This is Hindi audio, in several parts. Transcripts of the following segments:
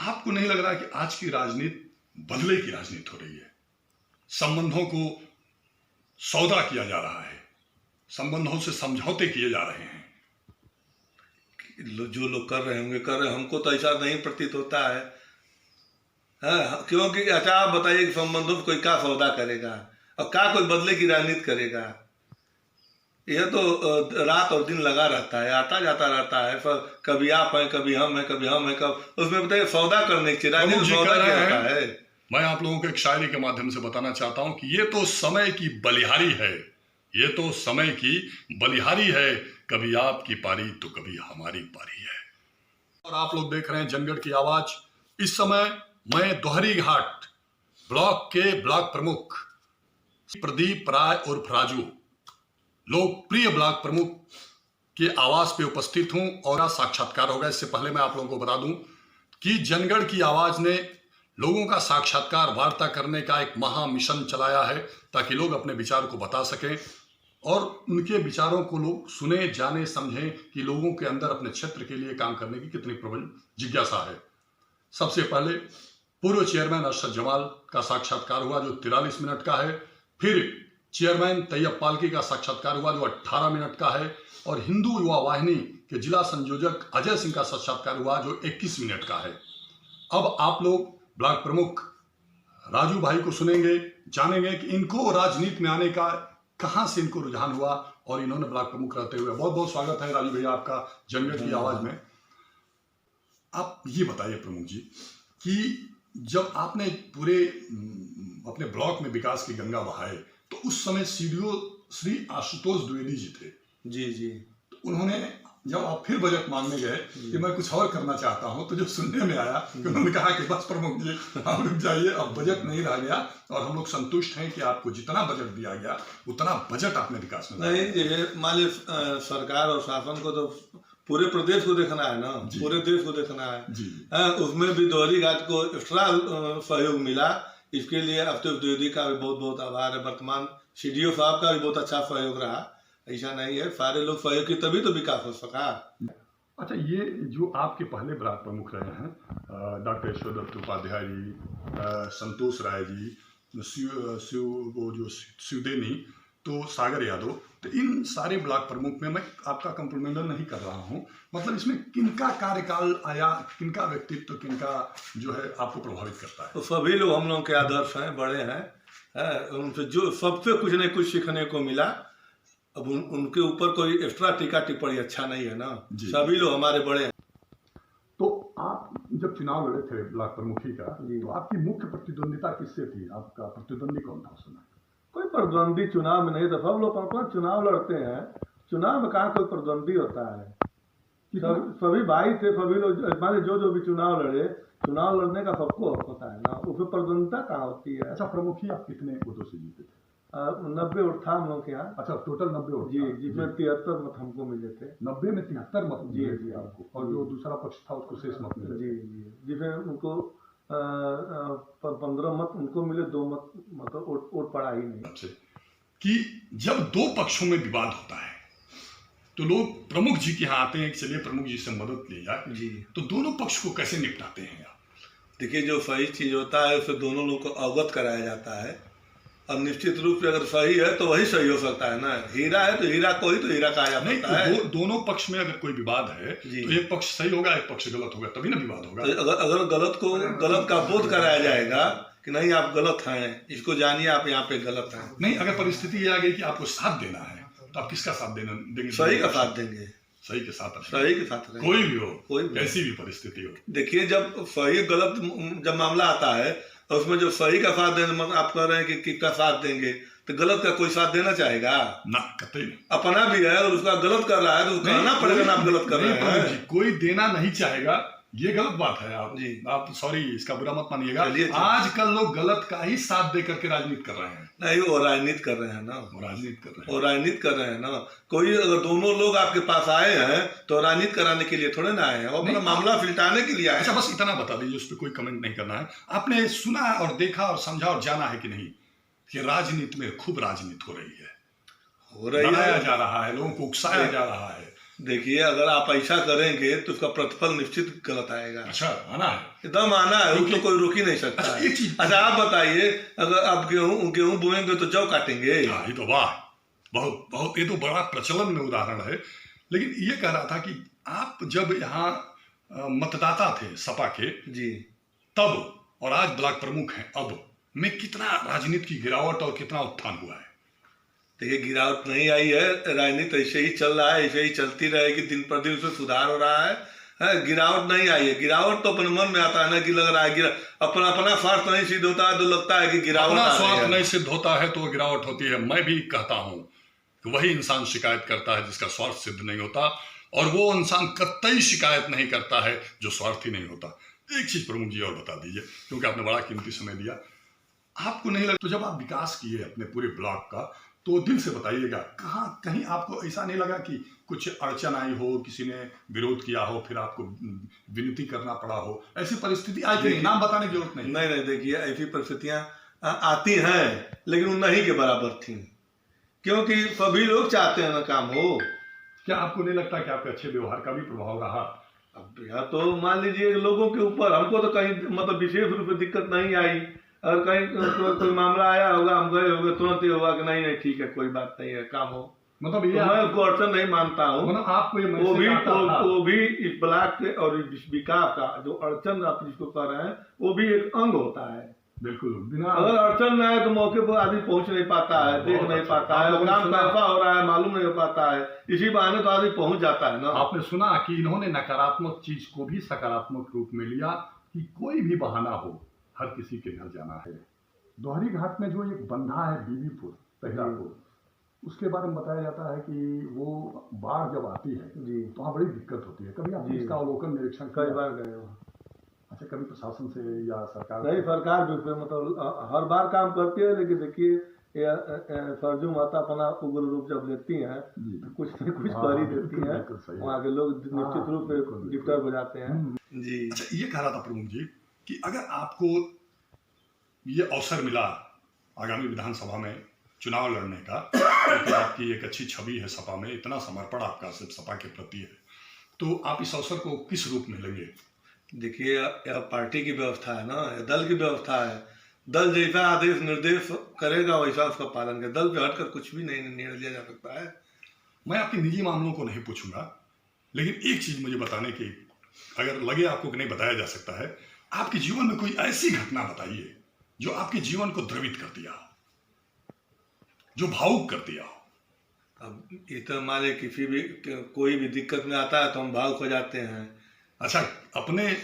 आपको नहीं लग रहा कि आज की राजनीति बदले की राजनीति हो रही है? संबंधों को सौदा किया जा रहा है, संबंधों से समझौते किए जा रहे हैं। जो लोग कर रहे होंगे कर रहे, हमको तो ऐसा नहीं प्रतीत होता है। क्योंकि अच्छा आप बताइए कि संबंधों में कोई क्या सौदा करेगा और क्या कोई बदले की राजनीति करेगा? यह तो रात और दिन लगा रहता है, आता जाता रहता है। कभी आप हैं, कभी हम हैं, कभी हम हैं, कब उसमें बताइए सौदा करने की राजनीति सौदा क्या होता है? मैं आप लोगों को एक शायरी के माध्यम से बताना चाहता हूं कि ये तो समय की बलिहारी है, ये तो समय की बलिहारी है, कभी आपकी पारी तो कभी हमारी पारी है। और आप लोग देख रहे हैं जनगढ़ की आवाज। इस समय मैं दोहरी घाट ब्लॉक के ब्लॉक प्रमुख प्रदीप राय उर्फ राजू, लोकप्रिय ब्लॉक प्रमुख के आवास पे उपस्थित हूं और साक्षात्कार होगा। इससे पहले मैं आप लोगों को बता दूं कि जनगढ़ की आवाज ने लोगों का साक्षात्कार वार्ता करने का एक महा मिशन चलाया है ताकि लोग अपने विचार को बता सकें और उनके विचारों को लोग सुने, जाने, समझें कि लोगों के अंदर अपने क्षेत्र के लिए काम करने की कितनी प्रबल जिज्ञासा है। सबसे पहले पूर्व चेयरमैन अरशद जमाल का साक्षात्कार हुआ जो 43 मिनट का है। फिर चेयरमैन तैयब पालकी का साक्षात्कार हुआ जो 18 मिनट का है। और हिंदू युवा वाहिनी के जिला संयोजक अजय सिंह का साक्षात्कार हुआ जो 21 मिनट का है। अब आप लोग ब्लॉक प्रमुख राजू भाई को सुनेंगे, जानेंगे कि इनको राजनीति में आने का कहां से इनको रुझान हुआ और इन्होंने ब्लॉक प्रमुख रहते हुए। बहुत बहुत स्वागत है राजू भैया आपका जनगढ़ की आवाज में। आप ये बताइए प्रमुख जी कि जब आपने पूरे अपने ब्लॉक में विकास की गंगा बहाए तो उस समय सीडीओ श्री आशुतोष द्विवेदी जी थे। जी जी। तो उन्होंने जब आप फिर बजट मांगने गए कि मैं कुछ और करना चाहता हूं तो जो सुनने में आया कि उन्होंने कहा कि बस प्रमुख जी आप रुक जाइए, अब बजट नहीं रह गया और हम लोग संतुष्ट हैं कि आपको जितना बजट दिया गया उतना बजट आपने विकास में नहीं। मान लीजिए सरकार और शासन को तो पूरे प्रदेश को देखना है ना, पूरे देश को देखना है जी। उसमें भी दोहरी घाट को एक्स्ट्रा सहयोग मिला, इसके लिए अवधेश द्विवेदी का भी बहुत बहुत आभार है। वर्तमान सीडीओ साहब का भी बहुत अच्छा सहयोग रहा, ऐसा नहीं है, सारे लोग सहयोग की तभी तो विकास हो सका। अच्छा, ये जो आपके पहले ब्लॉक प्रमुख रहे हैं डॉक्टर यशोदत्त उपाध्याय जी, संतोष राय जी, शिवदेनी, तो सागर यादव, तो इन सारे ब्लॉक प्रमुख में मैं आपका कंप्लीमेंट नहीं कर रहा हूं। मतलब इसमें किनका कार्यकाल आया, किनका व्यक्तित्व, किनका जो है आपको प्रभावित करता है? तो सभी लोग हम लोग के आदर्श हैं, बड़े हैं, उनसे जो सबसे कुछ न कुछ सीखने को मिला। अब उनके ऊपर कोई एक्स्ट्रा टीका टिप्पणी अच्छा नहीं है ना, सभी लोग हमारे बड़े हैं। तो आप जब चुनाव लड़े थे ब्लॉक प्रमुखी का तो आपकी मुख्य प्रतिद्वंदिता किससे थी? आपका प्रतिद्वंदी कौन था उस समय? कोई प्रतिद्वंदी चुनाव में नहीं था, सब लोग अपना चुनाव लड़ते हैं। चुनाव में कहाँ कोई प्रतिद्वंदी होता है? सभी भाई थे, सभी लोग मान जो भी चुनाव लड़े, चुनाव लड़ने का सबको हक होता है ना, उसमें प्रतिद्वंदिता कहाँ होती है? अच्छा, प्रमुखी आप कितने वोटों से जीते थे? 90 वोट था हम लोग के यहाँ। अच्छा, टोटल 90 वोट जी, जिसमें 73 मत हमको मिले थे। 90 में 73 मत जी जी आपको, और जो दूसरा पक्ष था उसको शेष मत मिले। जी जी, जिसमें उनको 15 मत उनको मिले, 2 मत मतलब वोट पड़ा ही नहीं। कि जब दो पक्षों में विवाद होता है तो लोग प्रमुख जी के यहाँ आते हैं कि चलिए प्रमुख जी से मदद ली जाए जी, तो दोनों पक्ष को कैसे निपटाते हैं आप? देखिए, जो सही चीज होता है उसे दोनों लोग को अवगत कराया जाता है। अब निश्चित रूप से अगर सही है तो वही सही हो सकता है ना। हीरा है तो हीरा को ही तो हीरा कहा जाता है। दोनों पक्ष में अगर कोई विवाद है तो एक पक्ष सही होगा, एक पक्ष गलत होगा, तभी ना विवाद होगा। तो अगर गलत को गलत का बोध कराया जाएगा कि नहीं आप गलत हैं, इसको जानिए आप यहाँ पे गलत हैं। नहीं, अगर परिस्थिति ये आ गई कि आपको साथ देना है तो आप किसका साथ देंगे? सही का साथ देंगे, सही के साथ, सही के साथ, कोई भी हो, कोई कैसी भी परिस्थिति हो। देखिए, जब सही गलत जब मामला आता है और उसमें जो सही का साथ देना, मतलब आप कह रहे हैं कि किसका साथ देंगे, तो गलत का कोई साथ देना चाहेगा ना? कतई नहीं। अपना भी है और उसका गलत कर रहा है तो कहना पड़ेगा ना आप गलत कर रहे हैं। कोई देना नहीं चाहेगा, ये गलत बात है। आप सॉरी, इसका बुरा मत मानिएगा। आजकल लोग गलत का ही साथ दे करके राजनीति कर रहे हैं। नहीं, वो राजनीति कर रहे हैं ना, राजनीति कर रहे हैं, वो राजनीति कर रहे हैं ना। कोई अगर दोनों लोग आपके पास आए हैं तो राजनीति कराने के लिए थोड़े ना आए हैं, वो अपना मामला फिल्टाने के लिए आए। अच्छा, बस इतना बता दीजिए, उस पर कोई कमेंट नहीं करना है। आपने सुना और देखा और समझा और जाना है कि नहीं कि राजनीति में खूब राजनीति हो रही है, लगाया जा रहा है, लोगों को उकसाया जा रहा है, देखिए, अगर आप ऐसा करेंगे तो उसका प्रतिफल निश्चित गलत आएगा। अच्छा, आना है। एकदम आना है, उसको कोई रोक ही नहीं सकता अच्छा, है। एक चीज। अच्छा, आप बताइए, अगर आप गेहूं बोएंगे तो जौ काटेंगे? हाँ, ये तो वाह, बहुत बहुत, ये तो बड़ा प्रचलन में उदाहरण है। लेकिन ये कह रहा था कि आप जब यहाँ मतदाता थे सपा के जी, तब और आज ब्लॉक प्रमुख हैं अब में कितना राजनीति की गिरावट और कितना उत्थान हुआ है? देखिए, गिरावट नहीं आई है, राजनीति ऐसे ही चल रहा है, ऐसे ही चलती रहेगी, दिन पर दिन उसमें सुधार हो रहा है। गिरावट नहीं आई है। गिरावट तो अपने मन में आता है ना, कि लग रहा है अपना अपना स्वार्थ नहीं सिद्ध होता है तो लगता है कि गिरावट अपना आ रही स्वार्थ है। नहीं सिद्ध होता है तो गिरावट होती है। मैं भी कहता हूं कि वही इंसान शिकायत करता है जिसका स्वार्थ सिद्ध नहीं होता, और वो इंसान कतई शिकायत नहीं करता है जो स्वार्थी नहीं होता। एक चीज प्रमुख जी और बता दीजिए, क्योंकि आपने बड़ा कीमती समय दिया। आपको नहीं लगता, तो जब आप विकास किए अपने पूरे ब्लॉक का, तो दिल से बताइएगा, कहाँ कहीं आपको ऐसा नहीं लगा कि कुछ अड़चन आई हो, किसी ने विरोध किया हो, फिर आपको विनती करना पड़ा हो? ऐसी परिस्थिति आई कि नहीं? नाम बताने की जरूरत नहीं। नहीं, देखिए, ऐसी परिस्थितियां आती हैं, लेकिन वो नहीं के बराबर थी, क्योंकि सभी लोग चाहते हैं ना काम हो। क्या आपको नहीं लगता कि आपके अच्छे व्यवहार का भी प्रभाव रहा? अब यह तो मान लीजिए लोगों के ऊपर, हमको तो कहीं मतलब विशेष रूप से दिक्कत नहीं आई। और कहीं कोई मामला आया होगा, हम गए होंगे, तुरंत ही होगा कि नहीं ठीक है, कोई बात नहीं है, काम हो। मतलब तो मैं उसको अड़चन नहीं मानता हूँ। मतलब आपको ये वो भी इस ब्लॉक के और इस विकास का जो अड़चन आप जिसको कह रहे हैं, वो भी एक अंग होता है। बिल्कुल, बिना अगर अड़चन ना है तो मौके पर आदमी पहुंच नहीं पाता है, देख नहीं पाता है, काम कैसा हो रहा है मालूम नहीं हो पाता है, इसी बहाने तो आदमी पहुंच जाता है ना। आपने सुना कि इन्होंने नकारात्मक चीज को भी सकारात्मक रूप में लिया कि कोई भी बहाना हो, हर किसी के घर जाना है। दोहरी घाट में जो एक बंधा है बीबीपुर तहिरापुर, उसके बारे में बताया जाता है कि वो बाढ़ जब आती है जी तो वहाँ बड़ी दिक्कत होती है। कभी आपने इसका अवलोकन निरीक्षण कई बार गए हो? अच्छा, कभी प्रशासन से या सरकार नहीं, सरकार भी मतलब हर बार काम करती है, लेकिन देखिए सरजू माता अपना उग्र रूप जब लेती हैं तो कुछ न कुछ कर ही देती हैं, वहाँ के लोग निश्चित रूप से डिस्टर्ब हो जाते हैं। जी। अच्छा, ये कह रहा था प्रमुख जी कि अगर आपको ये अवसर मिला आगामी विधानसभा में चुनाव लड़ने का, क्योंकि आपकी एक अच्छी छवि है सपा में, इतना समर्पण आपका सिर्फ सपा के प्रति है, तो आप इस अवसर को किस रूप में लेंगे? देखिए, यह पार्टी की व्यवस्था है ना, यह दल की व्यवस्था है। दल जैसा आदेश निर्देश करेगा वैसा उसका पालन करेगा। दल पे हटकर कुछ भी नहीं निर्णय लिया जा सकता है। मैं आपके निजी मामलों को नहीं पूछूंगा, लेकिन एक चीज मुझे बताने की, अगर लगे आपको कि नहीं बताया जा सकता है, आपके जीवन में कोई ऐसी घटना बताइए जो आपके जीवन को द्रवित कर दिया हो, जो भावुक कर दिया हो। अब ये तो हमारे किसी भी कोई भी दिक्कत में आता है तो हम भावुक हो जाते हैं। अच्छा, अपने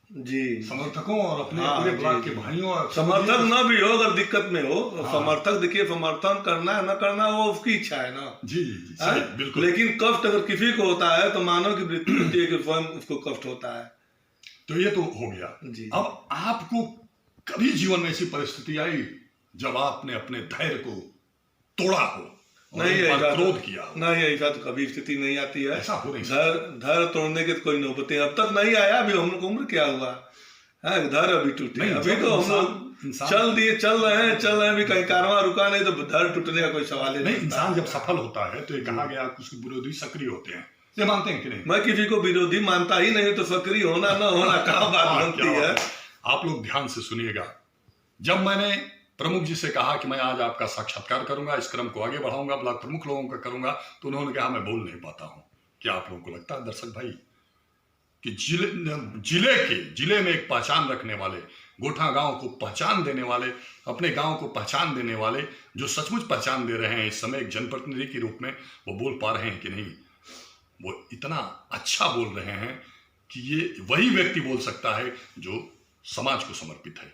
जी समर्थकों और अपने पूरे ब्लॉक के भाइयों और समर्थक न भी हो, अगर दिक्कत में हो, समर्थक देखिए, समर्थन करना है न करना वो उसकी इच्छा है ना। जी जी जी, सही, बिल्कुल। लेकिन कष्ट अगर किसी को होता है तो मानव की वृत्ति होती है कि स्वयं उसको कष्ट होता है। तो ये तो हो गया जी। अब आपको कभी जीवन में ऐसी परिस्थिति आई जब आपने अपने धैर्य को तोड़ा हो? नहीं, क्रोध किया हो? नहीं, ऐसा तो कभी स्थिति नहीं आती है। ऐसा हो नहीं धैर्य तोड़ने के कोई नौबतें अब तक नहीं आया। अभी हम लोग उम्र क्या हुआ है, धैर्य अभी टूटे? अभी तो हम लोग चल रहे हैं, अभी कहीं कारवां रुका नहीं तो धैर्य टूटने का कोई सवाल नहीं। इंसान जब सफल होता है तो ये कहा गया उसके विरोधी सक्रिय होते हैं, ये मानते हैं कि नहीं? मैं किसी को विरोधी मानता ही नहीं, तो सक्रिय होना न होना क्या बात बनती है। आप लोग ध्यान से सुनिएगा। जब मैंने प्रमुख जी से कहा कि मैं आज आपका साक्षात्कार करूंगा, इस क्रम को आगे बढ़ाऊंगा, ब्लॉक प्रमुख लोगों का करूंगा, तो उन्होंने कहा मैं बोल नहीं पाता हूं। क्या आप लोगों को लगता है दर्शक भाई कि जिले में एक पहचान रखने वाले, गोठा गांव को पहचान देने वाले, अपने गांव को पहचान देने वाले, जो सचमुच पहचान दे रहे हैं इस समय एक जनप्रतिनिधि के रूप में, वो बोल पा रहे हैं कि नहीं? वो इतना अच्छा बोल रहे हैं कि ये वही व्यक्ति बोल सकता है जो समाज को समर्पित है।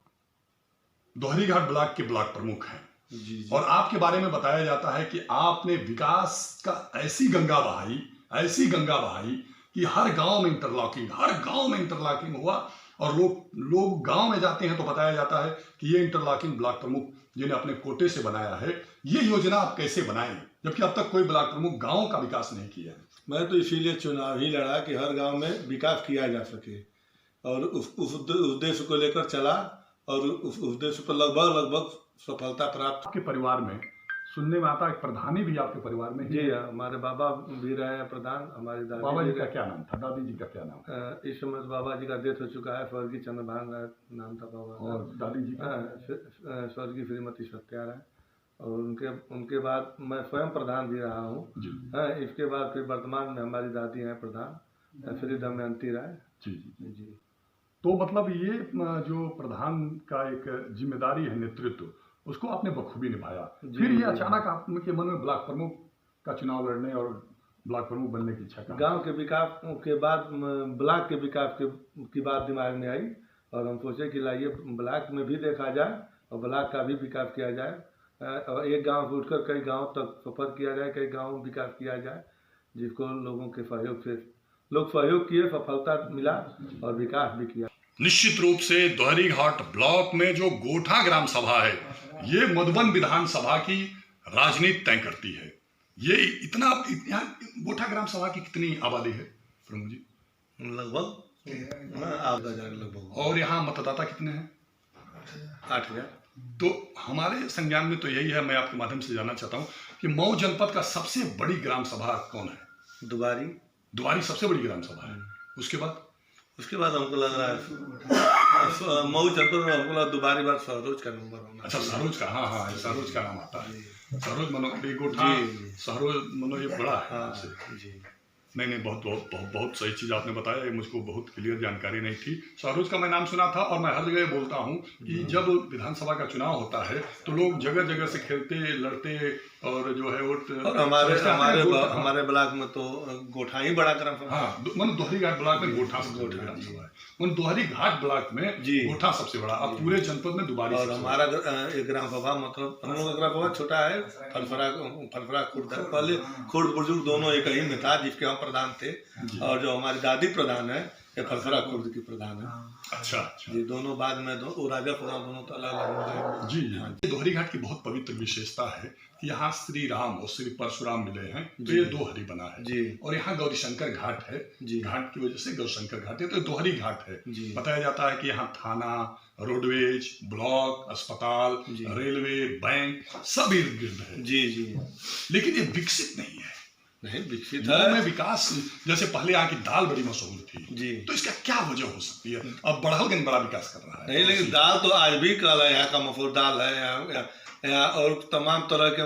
दोहरी घाट ब्लॉक के ब्लॉक प्रमुख हैं जी। और आपके बारे में बताया जाता है कि आपने विकास का ऐसी गंगा बहाई कि हर गांव में इंटरलॉकिंग हुआ, और लोग गांव में जाते हैं तो बताया जाता है कि ये इंटरलॉकिंग ब्लॉक प्रमुख जिन्हें अपने कोटे से बनाया है, ये योजना आप कैसे बनाएं, जबकि अब तक कोई ब्लॉक प्रमुख गांव का विकास नहीं किया है? मैं तो इसीलिए चुनाव ही लड़ा कि हर गांव में विकास किया जा सके, और उस उद्देश्य को लेकर चला, और उस उद्देश्य पर लगभग सफलता प्राप्त। आपके परिवार में सुनने में आता है प्रधानी भी आपके परिवार में ही जी है। हमारे बाबा भी रहे हैं प्रधान, हमारी दादी बाबा जी भी का क्या नाम था, दादी जी का क्या नाम था? इस समय बाबा जी का डेथ हो चुका है, स्वर्गीय चंद्रभान नाम था बाबा का। और दादी जी का? स्वर्गीय श्रीमती सत्या राय। और उनके बाद मैं स्वयं प्रधान भी रहा हूँ। जी इसके बाद फिर वर्तमान में हमारी दादी हैं प्रधान, श्री दमयंती राय। जी जी जी तो मतलब ये जो प्रधान का एक जिम्मेदारी है, नेतृत्व, उसको आपने बखूबी निभाया। फिर ये अचानक आपके मन में ब्लॉक प्रमुख का चुनाव लड़ने और ब्लॉक प्रमुख बनने की इच्छा? गांव के विकास के बाद ब्लॉक के विकास की बात दिमाग में आई और हम सोचे कि लाइए ब्लॉक में भी देखा जाए और ब्लॉक का भी विकास किया जाए और एक गांव से उठकर कई गांव तक सफर किया जाए, कई गांव में विकास किया जाए, जिसको लोगों के सहयोग से लोग सहयोग किए, सफलता मिला और विकास भी किया। निश्चित रूप से दोहरीघाट ब्लॉक में जो गोठा ग्राम सभा है, ये मधुबन विधानसभा की राजनीति तय करती है। ये यहाँ गोठा ग्राम सभा की कितनी आबादी है प्रमुख जी? लगभग 8,000 लगभग। और यहाँ मतदाता कितने हैं? 8,000। तो हमारे संज्ञान में तो यही है। मैं आपके माध्यम से जानना चाहता हूँ कि मऊ जनपद का सबसे बड़ी ग्राम सभा कौन है? दुआरी सबसे बड़ी ग्राम सभा है। उसके बाद हमको लग रहा है मऊ जनपद में हमको लगा दुबारी बार सहरोज का नंबर होना। अच्छा, सहरोज का? हाँ, सहरोज का नाम आता है। सहरोज मनो गोठा सहरोज मनो ये बड़ा है। जी नहीं, बहुत सही चीज़ आपने बताया। ये मुझको बहुत क्लियर जानकारी नहीं थी। सहरोज का मैं नाम सुना था और मैं हर जगह बोलता हूँ कि जब विधानसभा का चुनाव होता है तो लोग जगह जगह से खेलते लड़ते और जो है वोट। और हमारे ब्लॉक में तो गोठा ही बड़ा ग्राम सभा। हाँ, मतलब दोहरीघाट ब्लॉक में गोठा सबसे बड़ी ग्राम सभा है। मतलब दोहरीघाट ब्लॉक में गोठा सबसे बड़ा, अब पूरे जनपद में दुबारी। और हमारा ग्राम सभा मतलब हम लोग का ग्राम सभा छोटा है, फलफरा खुर्द। पहले खुर्द बुजुर्ग दोनों एक ही में था, जिसके हम प्रधान थे। और जो हमारी दादी प्रधान है, ये फलफरा खुर्द की प्रधान है। अच्छा। ये दोनों बाद में राजा प्रधान दोनों तो अलग अलग हो गए। जी। दोहरीघाट की बहुत पवित्र विशेषता है कि यहाँ श्री राम और श्री परशुराम मिले हैं, तो ये दोहरी बना है जी। और यहाँ गौरीशंकर घाट है जी। घाट की वजह से गौरीशंकर घाट है, तो दोहरी घाट है जी। बताया जाता है कि यहाँ थाना, रोडवेज, ब्लॉक, अस्पताल, रेलवे, बैंक सब इर्द गिर्द है जी। लेकिन ये विकसित नहीं है। नहीं, विकसित है। में विकास, जैसे पहले यहाँ की दाल बड़ी मशहूर थी जी, तो इसका क्या वजह हो सकती है? अब बढ़ालगंज बड़ा विकास कर रहा है। नहीं, लेकिन दाल तो आज भी कल है, यहाँ का मशहूर दाल है। यहाँ और तमाम तरह के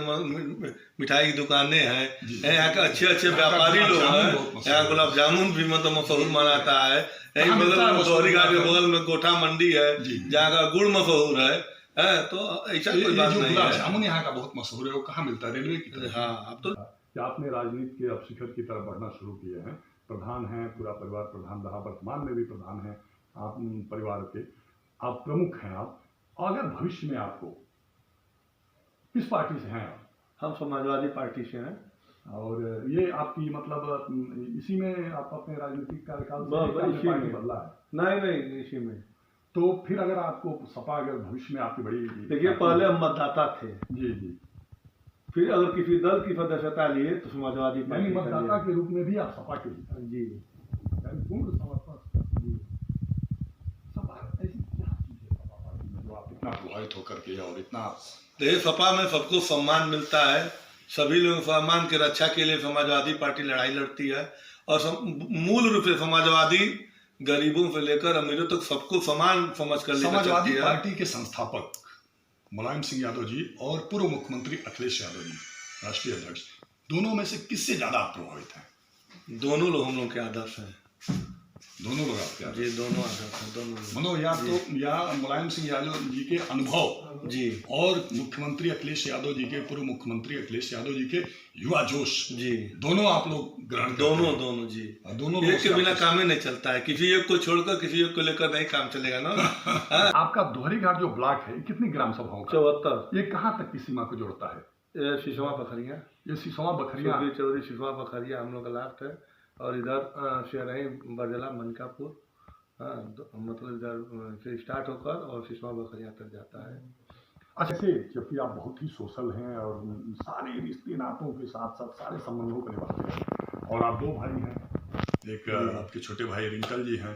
मिठाई की दुकानें हैं। यहाँ के अच्छे व्यापारी लोग हैं। यहाँ गुलाब जामुन भी मतलब मशहूर मनाता है। यही बगल दोहरीघाट के बगल में गोठा मंडी है, जहाँ का गुड़ मशहूर है। तो ऐसा कोई बात नहीं है। गुलाब जामुन यहाँ का बहुत मशहूर है, वो कहाँ मिलता है? रेलवे की तरफ। हाँ, अब तो आपने राजनीति के अब शिखर की तरफ बढ़ना शुरू किए हैं। प्रधान हैं, पूरा परिवार प्रधान रहा, वर्तमान में भी प्रधान हैं आप परिवार के, आप प्रमुख हैं आप। अगर भविष्य में आपको किस पार्टी से हैं आप? हम समाजवादी पार्टी से हैं। और ये आपकी मतलब इसी में आप अपने राजनीतिक कार्यकाल से बदला है? नहीं, इसी में। तो फिर अगर आपको सपा, अगर भविष्य में आपकी बड़ी, देखिए पहले हम मतदाता थे जी, फिर अगर किसी दल की सदस्यता लिए तो समाजवादी पार्टी मतदाता के रूप में भी आप सपा के जी पूर्ण समर्पण जी। सपा ऐसी क्या चीज है सपा पार्टी में जो आप इतना प्रभावित होकर के और इतना? देखिए, सपा में सबको सम्मान मिलता है। सभी लोग सम्मान की रक्षा के लिए समाजवादी पार्टी लड़ाई लड़ती है और मूल रूप से समाजवादी गरीबों से लेकर अमीरों तक सबको समान समझ कर समाजवादी पार्टी के संस्थापक मुलायम सिंह यादव जी और पूर्व मुख्यमंत्री अखिलेश यादव जी, राष्ट्रीय अध्यक्ष, दोनों में से किससे ज्यादा आप प्रभावित हैं? दोनों लोग हम लोग के आदर्श हैं। दोनों लोग आपके जी, दोनों आदर्श हैं, दोनों। मनो या मुलायम सिंह यादव जी के अनुभव जी और मुख्यमंत्री अखिलेश यादव जी के, पूर्व मुख्यमंत्री अखिलेश यादव जी के युवा जोश जी, दोनों आप लोग ग्रहण? दोनों जी। दोनों एक के बिना काम ही नहीं चलता है। किसी एक को छोड़कर किसी एक को लेकर नहीं काम चलेगा ना। आपका दोहरीघाट जो ब्लॉक है, कितनी ग्राम सभाओं का? 74। ये कहाँ तक की सीमा को जोड़ता है? सिसवा बखरिया। ये सिसवा बखरिया, चौधरी सिसवा बखरिया हम लोग का लास्ट है। और इधर से रहे बरजला मनकापुर, मतलब इधर से स्टार्ट होकर और सिसवा बखरिया तक जाता है। अच्छा, जबकि आप बहुत ही सोशल हैं और सारे रिश्ते नातों के साथ साथ सारे संबंधों को निभाते हैं, और आप दो भाई हैं, एक आपके छोटे भाई रिंकल जी हैं,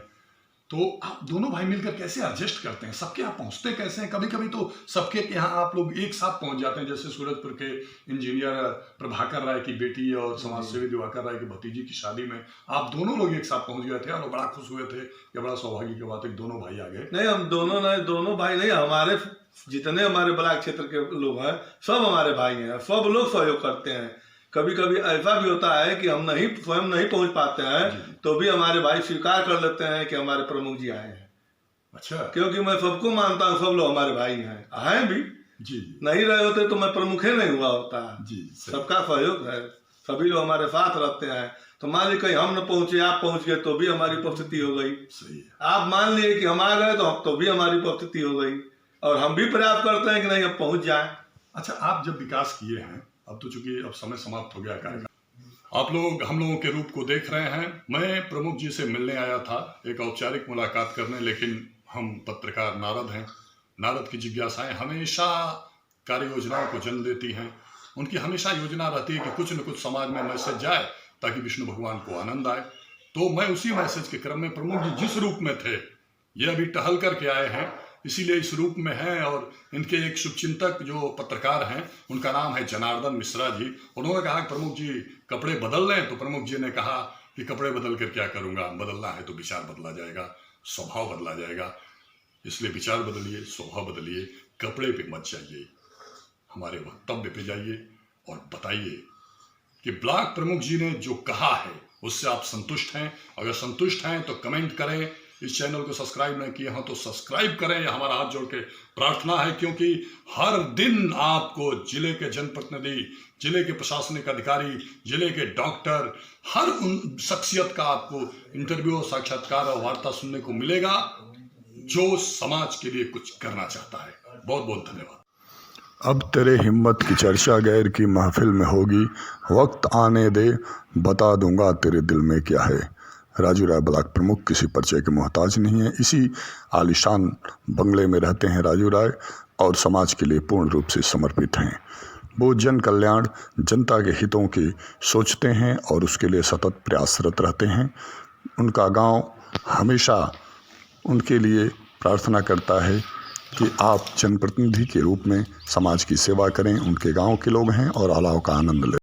तो आप दोनों भाई मिलकर कैसे एडजस्ट करते हैं? सबके यहाँ पहुँचते कैसे हैं? कभी कभी तो सबके यहाँ आप लोग एक साथ पहुँच जाते हैं, जैसे सूरजपुर के इंजीनियर प्रभाकर राय की बेटी और समाजसेवी दिवाकर राय की भतीजी की शादी में आप दोनों लोग एक साथ पहुँच गए थे और बड़ा खुश हुए थे। ये बड़ा सौभाग्य की बात है, दोनों भाई आ गए। नहीं, हम दोनों भाई नहीं, हमारे जितने हमारे ब्लॉक क्षेत्र के लोग हैं सब हमारे भाई हैं, सब लोग सहयोग करते हैं। कभी कभी ऐसा भी होता है कि हम स्वयं नहीं पहुंच पाते हैं तो भी हमारे भाई स्वीकार कर लेते हैं कि हमारे प्रमुख जी आए हैं। अच्छा, क्योंकि मैं सबको मानता हूँ, सब लोग हमारे भाई हैं भी जी। नहीं रहे होते तो मैं प्रमुख ही नहीं हुआ होता जी। सबका सहयोग है, सभी लोग हमारे साथ रहते हैं। तो मान लीजिए कहीं हम न पहुंचे, आप पहुंच गए तो भी हमारी उपस्थिति हो गई। सही है। आप मान लिए कि हम आ गए तो भी हमारी उपस्थिति हो गई, और हम भी प्रयास करते हैं कि नहीं अब पहुंच जाए। अच्छा, आप जब विकास किए हैं, अब तो चूंकि अब समय समाप्त हो गया कार्यक्रम, आप लोग हम लोगों के रूप को देख रहे हैं। मैं प्रमुख जी से मिलने आया था, एक औपचारिक मुलाकात करने, लेकिन हम पत्रकार नारद हैं। नारद की जिज्ञासाएं हमेशा कार्य योजनाओं को जन्म देती हैं। उनकी हमेशा योजना रहती है कि कुछ न कुछ समाज में मैसेज जाए ताकि विष्णु भगवान को आनंद आए। तो मैं उसी मैसेज के क्रम में प्रमुख जी जिस रूप में थे, ये अभी टहल करके आए हैं, इसीलिए इस रूप में हैं। और इनके एक शुभचिंतक जो पत्रकार हैं, उनका नाम है जनार्दन मिश्रा जी। उन्होंने कहा कि प्रमुख जी कपड़े बदल लें, तो प्रमुख जी ने कहा कि कपड़े बदल कर क्या करूंगा, बदलना है तो विचार बदला जाएगा, स्वभाव बदला जाएगा। इसलिए विचार बदलिए, स्वभाव बदलिए, कपड़े पे मत जाइए, हमारे वक्तव्य पे जाइए और बताइए कि ब्लॉक प्रमुख जी ने जो कहा है उससे आप संतुष्ट हैं। अगर संतुष्ट हैं तो कमेंट करें। इस चैनल को सब्सक्राइब नहीं किए हैं तो सब्सक्राइब करें, यह हमारा हाथ जोड़ के प्रार्थना है। क्योंकि हर दिन आपको जिले के जनप्रतिनिधि, जिले के प्रशासनिक अधिकारी, जिले के डॉक्टर, हर उन शख्सियत का आपको इंटरव्यू, साक्षात्कार और वार्ता सुनने को मिलेगा जो समाज के लिए कुछ करना चाहता है। बहुत बहुत धन्यवाद। अब तेरे हिम्मत की चर्चा गैर की महफिल में होगी, वक्त आने दे बता दूंगा तेरे दिल में क्या है। राजू राय ब्लॉक प्रमुख किसी परिचय के मोहताज नहीं है। इसी आलीशान बंगले में रहते हैं राजू राय और समाज के लिए पूर्ण रूप से समर्पित हैं। वो जन कल्याण, जनता के हितों की सोचते हैं और उसके लिए सतत प्रयासरत रहते हैं। उनका गांव हमेशा उनके लिए प्रार्थना करता है कि आप जनप्रतिनिधि के रूप में समाज की सेवा करें। उनके गांव के लोग हैं और अलाव का आनंद लें।